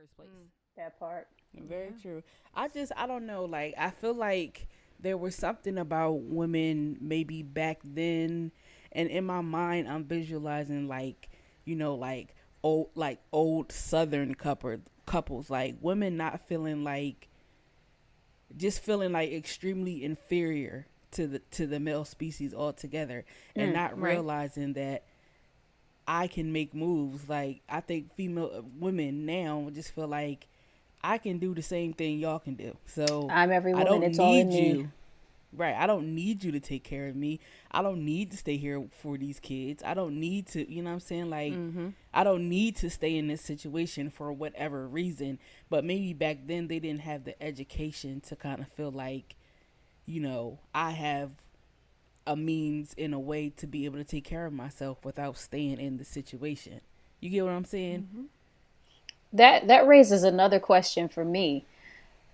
first place. That part. Very Yeah. true. I don't know. Like, I feel like there was something about women maybe back then, and in my mind, I'm visualizing like, like old Southern couples, like women not feeling like, just feeling like extremely inferior to the male species altogether, and not Right. realizing that I can make moves. Like, I think female women now just feel like I can do the same thing y'all can do. So I'm every I woman. don't It's all in need me. you. Right. I don't need you to take care of me. I don't need to stay here for these kids. I don't need to, you know what I'm saying? Like, Mm-hmm. I don't need to stay in this situation for whatever reason. But maybe back then they didn't have the education to kind of feel like, I have a means in a way to be able to take care of myself without staying in the situation. You get what I'm saying? Mm-hmm. That raises another question for me.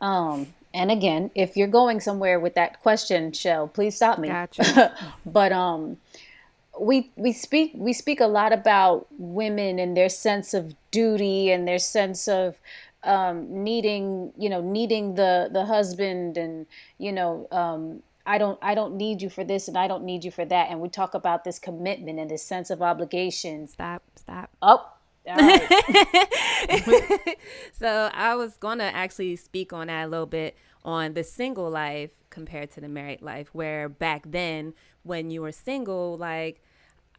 And again, if you're going somewhere with that question, Shell, please stop me. Gotcha. But we speak a lot about women and their sense of duty and their sense of needing the husband, and I don't need you for this and I don't need you for that, and we talk about this commitment and this sense of obligation. Stop. Stop. Oh, all right. So I was gonna actually speak on that a little bit on the single life compared to the married life, where back then when you were single, like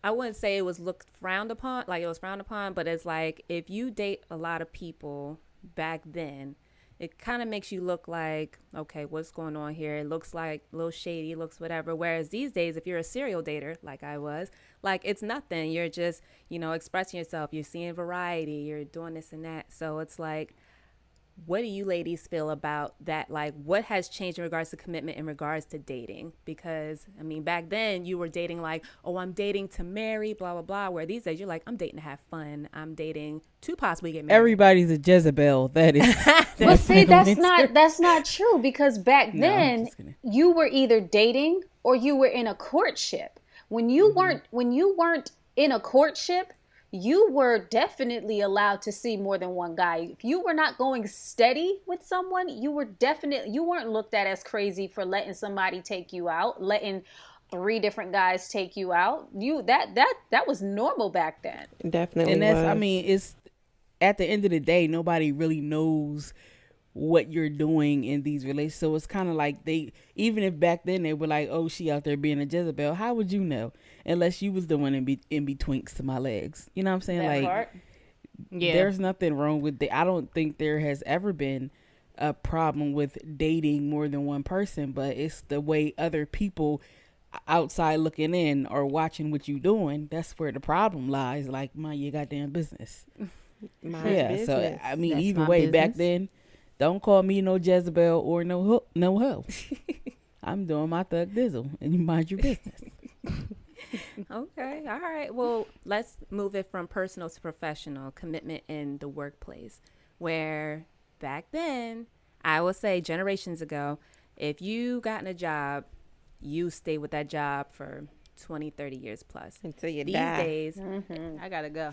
I wouldn't say it was looked frowned upon, like it was frowned upon, but it's like if you date a lot of people back then, it kind of makes you look like, okay, what's going on here? It looks like a little shady, looks whatever. Whereas these days, if you're a serial dater, like I was, like it's nothing. You're just, expressing yourself. You're seeing variety. You're doing this and that. So it's like, what do you ladies feel about that? Like, what has changed in regards to commitment in regards to dating? Because, I mean, back then you were dating like, oh, I'm dating to marry, blah, blah, blah. Where these days you're like, I'm dating to have fun. I'm dating to possibly get married. Everybody's a Jezebel. That is But see, that's definitely true. not that's not true, because back No, I'm then just kidding. you were either dating or you were in a courtship. When you weren't in a courtship, you were definitely allowed to see more than one guy. If you were not going steady with someone, you weren't looked at as crazy for letting somebody take you out, letting three different guys take you out. That was normal back then. Definitely And that's, I was. mean, it's at the end of the day, nobody really knows what you're doing in these relationships. So it's kind of like even if back then they were like, oh, she out there being a Jezebel, how would you know? Unless you was the one in betweenks to my legs. You know what I'm saying? That Like, part. Yeah. there's nothing wrong with I don't think there has ever been a problem with dating more than one person, but it's the way other people outside looking in or watching what you doing. That's where the problem lies. Like, mind your goddamn business. My Yeah. So business. I mean, That's either my way, back business. then, don't call me no Jezebel or no hoe. I'm doing my thug dizzle, and you mind your business. Okay. All right. Well, let's move it from personal to professional commitment in the workplace, where back then, I will say generations ago, if you got in a job, you stay with that job for 20, 30 years plus. Until you These die. days, I gotta go.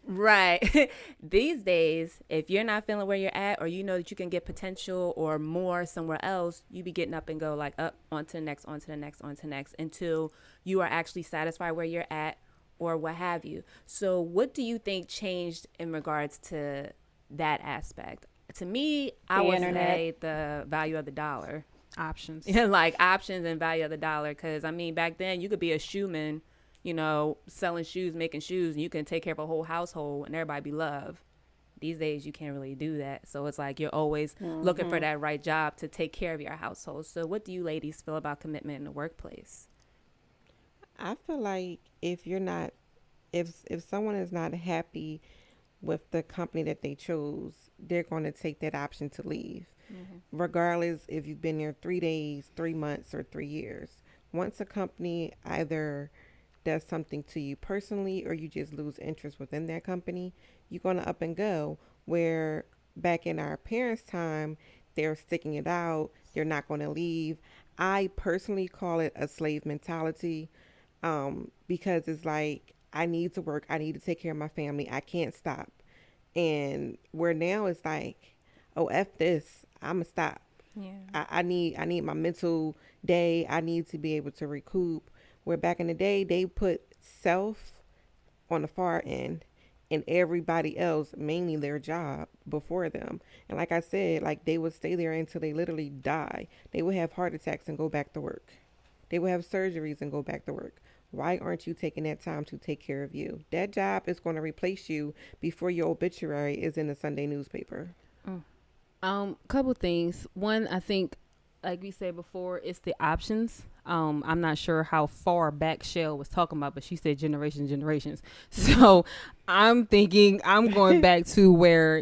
right. These days, if you're not feeling where you're at, or you know that you can get potential or more somewhere else, you be getting up and go like up on to the next, on to the next, on to the next, until you are actually satisfied where you're at or what have you. So what do you think changed in regards to that aspect? To me, I The would internet. say the value of the dollar. Options. Yeah, like options and value of the dollar. Because I mean, back then you could be a shoeman, selling shoes, making shoes, and you can take care of a whole household and everybody be loved. These days you can't really do that. So it's like you're always looking for that right job to take care of your household. So what do you ladies feel about commitment in the workplace? I feel like if you're not, if someone is not happy with the company that they chose, they're going to take that option to leave, regardless if you've been there 3 days, 3 months, or 3 years. Once a company either does something to you personally or you just lose interest within that company, you're going to up and go. Where back in our parents' time, they're sticking it out, they're not going to leave. I personally call it a slave mentality, because it's like, I need to work, I need to take care of my family, I can't stop. And where now it's like, oh, F this, I'ma stop. Yeah. I need my mental day. I need to be able to recoup. Where back in the day they put self on the far end and everybody else, mainly their job, before them. And like I said, like they would stay there until they literally die. They would have heart attacks and go back to work. They would have surgeries and go back to work. Why aren't you taking that time to take care of you? That job is going to replace you before your obituary is in the Sunday newspaper. Couple things. One, I think, like we said before, it's the options. I'm not sure how far back Shell was talking about, but she said generations. So I'm thinking I'm going back to where,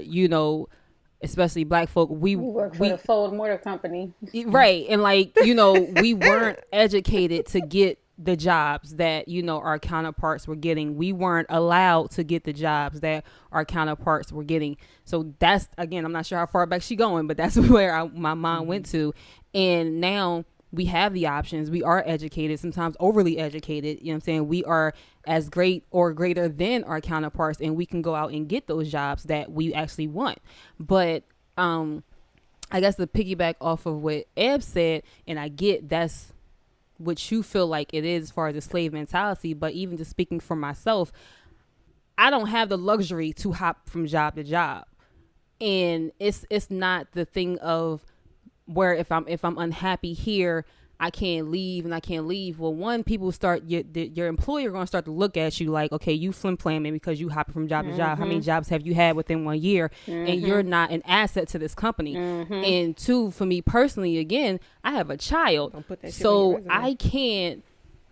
especially black folk, We work for the Ford Motor Company. right. And like, we weren't educated to get the jobs that, our counterparts were getting. We weren't allowed to get the jobs that our counterparts were getting. So that's, again, I'm not sure how far back she going, but that's where my mind went to. And now we have the options. We are educated, sometimes overly educated. You know what I'm saying? We are as great or greater than our counterparts, and we can go out and get those jobs that we actually want. But I guess to piggyback off of what Eb said, and I get that's what you feel like it is as far as the slave mentality, but even just speaking for myself, I don't have the luxury to hop from job to job. And it's not the thing of where if I'm unhappy here, I can't leave and I can't leave. Well, one, people start your employer going to start to look at you like, okay, you flim flamming because you hopping from job to job. How many jobs have you had within 1 year? And you're not an asset to this company. And two, for me personally, again, I have a child, Don't put that shit on so your resume. I can't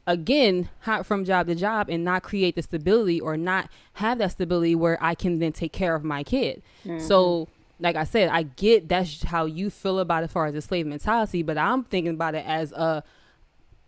again hop from job to job and not create the stability or not have that stability where I can then take care of my kid. So like I said, I get that's how you feel about it as far as the slave mentality, but I'm thinking about it as a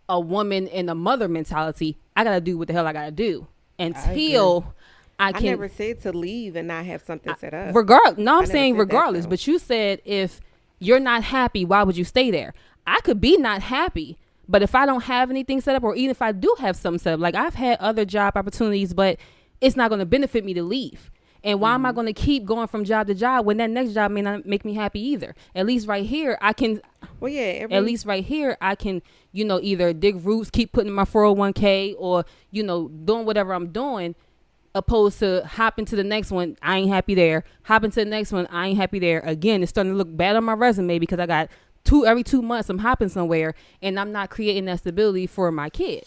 woman and a mother mentality. I gotta do what the hell I gotta do until I can. I never said to leave and not have something set up. No, I'm never saying said that, regardless. though. But you said if you're not happy, why would you stay there? I could be not happy, but if I don't have anything set up, or even if I do have something set up, like I've had other job opportunities, but it's not going to benefit me to leave. And why am I going to keep going from job to job when that next job may not make me happy either? At least right here, I can. Well, yeah. At least right here, I can, either dig roots, keep putting in my 401k, or doing whatever I'm doing, opposed to hopping to the next one. I ain't happy there. Hopping to the next one. I ain't happy there. Again, it's starting to look bad on my resume because I got every 2 months I'm hopping somewhere, and I'm not creating that stability for my kid.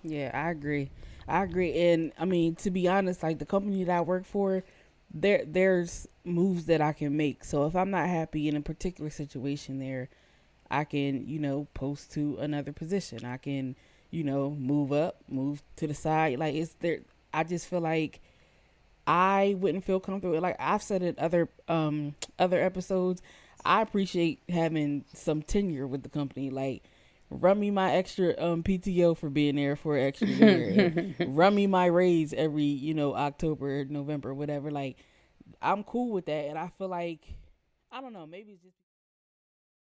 Yeah, I agree. And I mean, to be honest, like the company that I work for, there's moves that I can make. So if I'm not happy in a particular situation there, I can, post to another position. I can, move up, move to the side. Like it's there. I just feel like I wouldn't feel comfortable. Like I've said in other episodes, I appreciate having some tenure with the company. Like, run me my extra PTO for being there for an extra year. And run me my raise every, October, November, whatever. Like, I'm cool with that. And I feel like, I don't know, maybe it's just